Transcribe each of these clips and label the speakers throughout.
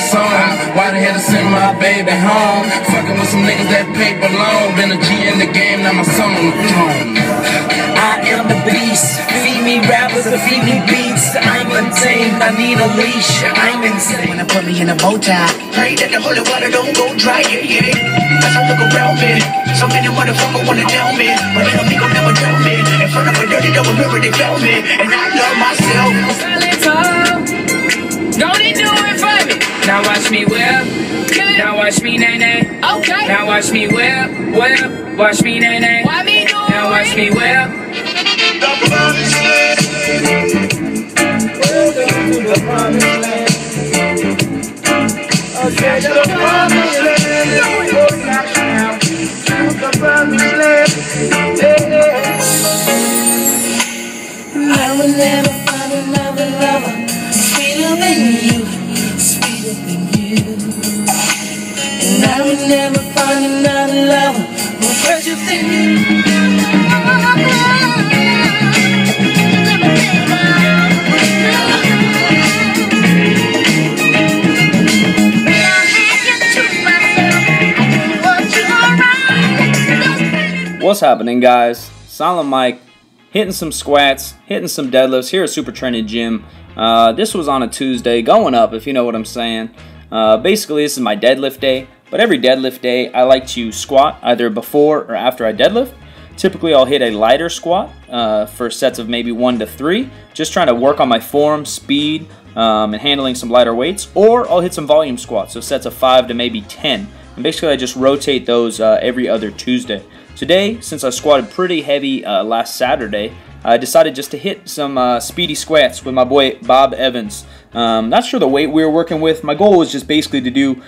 Speaker 1: song. Why the hell to send my baby home? Fucking with some niggas that paper long. Been a G in the game, now my song on the throne.
Speaker 2: I am the beast. Feed me rappers and feed me beats. I'm untamed, I need a leash. I'm insane. Wanna put me in a bow tie. Pray that the holy water don't go dry, yeah. As I look around me, so many motherfuckers wanna tell me, but they don't think I'll never tell me. In front of a dirty double mirror, they found me, and I love myself.
Speaker 3: Silent talk, don't do it for me. Now watch me whip, now watch me nay-nay. Okay. Now watch me whip, watch me nay-nay. Why me do it? Now watch me whip.
Speaker 4: The promised land. Welcome to the promised land. Okay, the promised land. The promised land.
Speaker 2: I will never find another lover sweeter than you, sweeter than you. And I will never find another lover more precious than you.
Speaker 5: What's happening, guys? Silent Mike, hitting some squats, hitting some deadlifts here at Supertraining Gym. This was on a Tuesday, going up, if you know what I'm saying. Basically, this is my deadlift day, but every deadlift day, I like to squat either before or after I deadlift. Typically, I'll hit a lighter squat for sets of maybe 1 to 3, just trying to work on my form, speed, and handling some lighter weights, or I'll hit some volume squats, so sets of 5 to maybe 10. And basically, I just rotate those every other Tuesday. Today, since I squatted pretty heavy last Saturday, I decided just to hit some speedy squats with my boy Bob Evans. Not sure the weight we were working with. My goal was just basically to do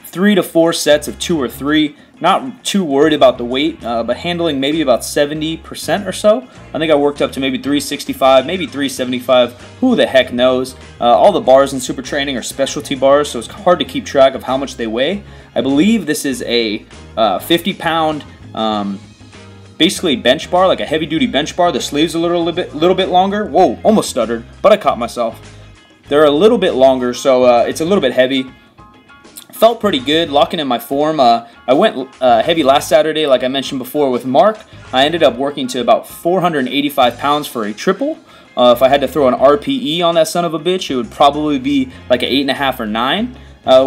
Speaker 5: 3 to 4 sets of 2 or 3. Not too worried about the weight, but handling maybe about 70% or so. I think I worked up to maybe 365, maybe 375. Who the heck knows? All the bars in Supertraining are specialty bars, so it's hard to keep track of how much they weigh. I believe this is a 50-pound basically bench bar, like a heavy-duty bench bar. The sleeves a little bit longer. Whoa, almost stuttered, but I caught myself. They're a little bit longer, so it's a little bit heavy. Felt pretty good, locking in my form. I went heavy last Saturday, like I mentioned before, with Mark. I ended up working to about 485 pounds for a triple. If I had to throw an RPE on that son of a bitch, it would probably be like an 8.5 or 9,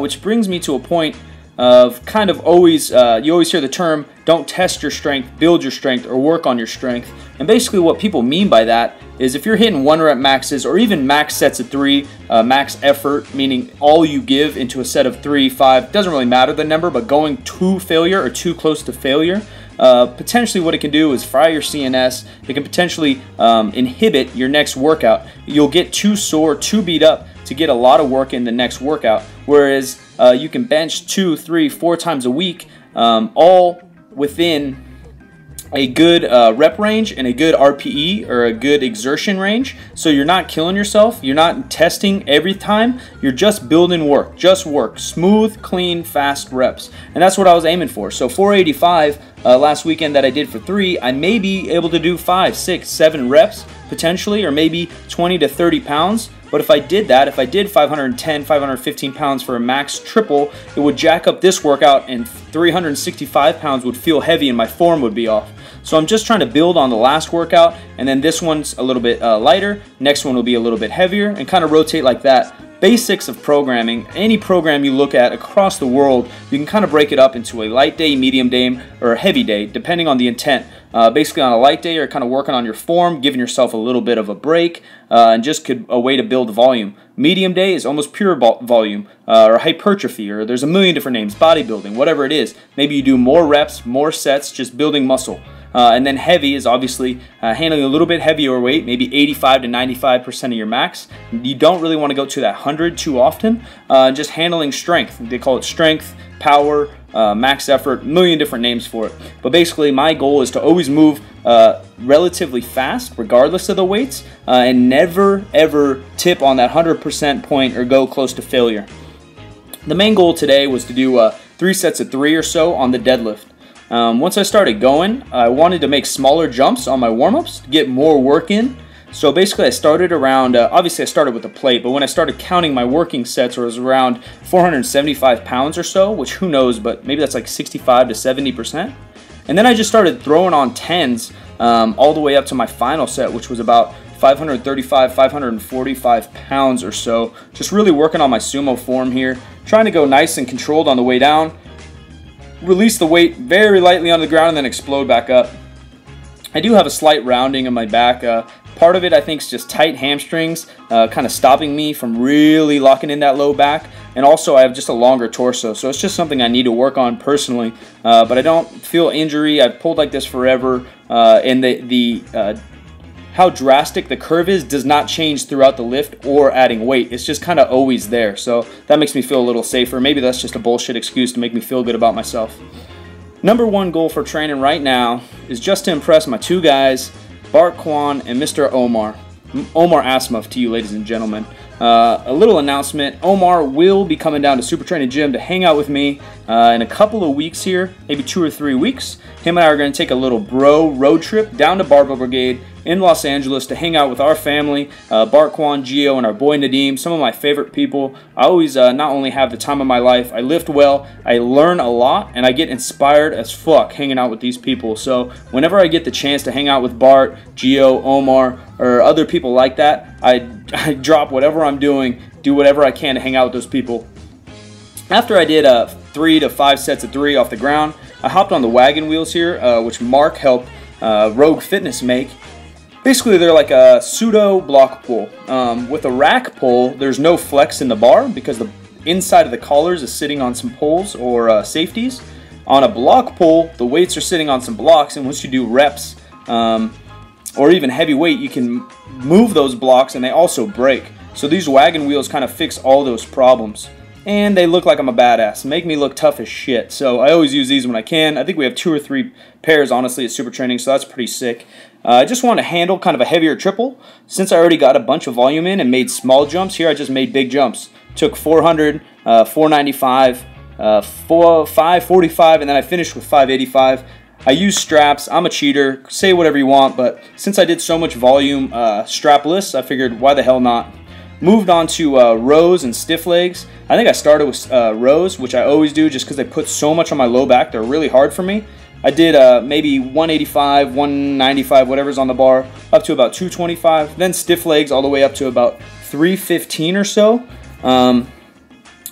Speaker 5: which brings me to a point of kind of always, you always hear the term, don't test your strength, build your strength, or work on your strength. And basically what people mean by that is if you're hitting 1 rep maxes or even max sets of 3, max effort, meaning all you give into a set of 3, 5, doesn't really matter the number, but going to failure or too close to failure, potentially what it can do is fry your CNS. It can potentially inhibit your next workout. You'll get too sore, too beat up to get a lot of work in the next workout, whereas you can bench 2, 3, 4 times a week, all within a good rep range and a good RPE or a good exertion range. So you're not killing yourself, you're not testing every time, you're just building work, just work, smooth, clean, fast reps. And that's what I was aiming for. So 485 last weekend that I did for 3, I may be able to do 5, 6, 7 reps potentially, or maybe 20 to 30 pounds. But if I did that, if I did 510, 515 pounds for a max triple, it would jack up this workout and 365 pounds would feel heavy and my form would be off. So I'm just trying to build on the last workout, and then this one's a little bit lighter, next one will be a little bit heavier, and kind of rotate like that. Basics of programming, any program you look at across the world, you can kind of break it up into a light day, medium day, or a heavy day, depending on the intent. Basically on a light day, you're kind of working on your form, giving yourself a little bit of a break, and just a way to build volume. Medium day is almost pure volume, or hypertrophy, or there's a million different names, bodybuilding, whatever it is. Maybe you do more reps, more sets, just building muscle. And then heavy is obviously handling a little bit heavier weight, maybe 85 to 95% of your max. You don't really want to go to that 100 too often. Just handling strength. They call it strength, power, max effort, a million different names for it. But basically my goal is to always move relatively fast regardless of the weights, and never ever tip on that 100% point or go close to failure. The main goal today was to do 3 sets of 3 or so on the deadlift. Once I started going, I wanted to make smaller jumps on my warm-ups to get more work in. So basically I started around, obviously I started with a plate, but when I started counting my working sets, it was around 475 pounds or so, which who knows, but maybe that's like 65 to 70%. And then I just started throwing on 10s all the way up to my final set, which was about 535, 545 pounds or so. Just really working on my sumo form here, trying to go nice and controlled on the way down. Release the weight very lightly on the ground and then explode back up. I do have a slight rounding in my back. Part of it I think is just tight hamstrings, kind of stopping me from really locking in that low back. And also I have just a longer torso, so it's just something I need to work on personally. But I don't feel injury. I've pulled like this forever, and how drastic the curve is does not change throughout the lift or adding weight. It's just kind of always there, so that makes me feel a little safer. Maybe that's just a bullshit excuse to make me feel good about myself. Number one goal for training right now is just to impress my two guys, Bart Kwan and Mr. Omar. Omar Asmuf to you, ladies and gentlemen. A little announcement: Omar will be coming down to Supertraining Gym to hang out with me in a couple of weeks here, maybe 2 or 3 weeks. Him and I are going to take a little bro road trip down to Barbell Brigade in Los Angeles to hang out with our family, Bart Kwan, Gio, and our boy Nadim, some of my favorite people. I always not only have the time of my life, I lift well, I learn a lot, and I get inspired as fuck hanging out with these people. So whenever I get the chance to hang out with Bart, Gio, Omar, or other people like that, I drop whatever I'm doing, do whatever I can to hang out with those people. After I did 3 to 5 sets of 3 off the ground, I hopped on the wagon wheels here, which Mark helped Rogue Fitness make. Basically, they're like a pseudo block pull. With a rack pull, there's no flex in the bar because the inside of the collars is sitting on some poles or safeties. On a block pull, the weights are sitting on some blocks, and once you do reps or even heavy weight, you can move those blocks and they also break. So these wagon wheels kind of fix all those problems. And they look like I'm a badass, make me look tough as shit. So I always use these when I can. I think we have 2 or 3 pairs, honestly, at Supertraining, so that's pretty sick. I just want to handle kind of a heavier triple. Since I already got a bunch of volume in and made small jumps, here I just made big jumps. Took 400, 495, 545, and then I finished with 585. I use straps. I'm a cheater. Say whatever you want, but since I did so much volume strapless, I figured why the hell not. Moved on to rows and stiff legs. I think I started with rows, which I always do just because they put so much on my low back. They're really hard for me. I did maybe 185, 195, whatever's on the bar, up to about 225. Then stiff legs all the way up to about 315 or so.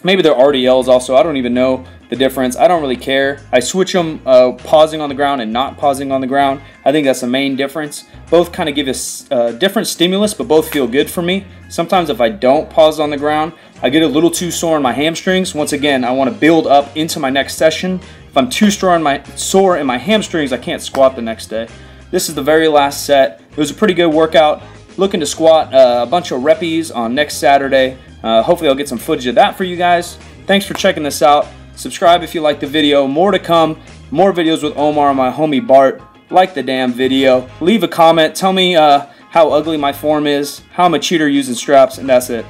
Speaker 5: Maybe they're RDLs also. I don't even know the difference. I don't really care. I switch them pausing on the ground and not pausing on the ground. I think that's the main difference. Both kind of give us different stimulus, but both feel good for me. Sometimes if I don't pause on the ground, I get a little too sore in my hamstrings. Once again, I want to build up into my next session. If I'm too sore in my hamstrings, I can't squat the next day. This is the very last set. It was a pretty good workout. Looking to squat a bunch of reppies on next Saturday. Hopefully I'll get some footage of that for you guys. Thanks for checking this out. Subscribe if you like the video. More to come. More videos with Omar and my homie Bart. Like the damn video. Leave a comment. Tell me how ugly my form is, how I'm a cheater using straps, and that's it.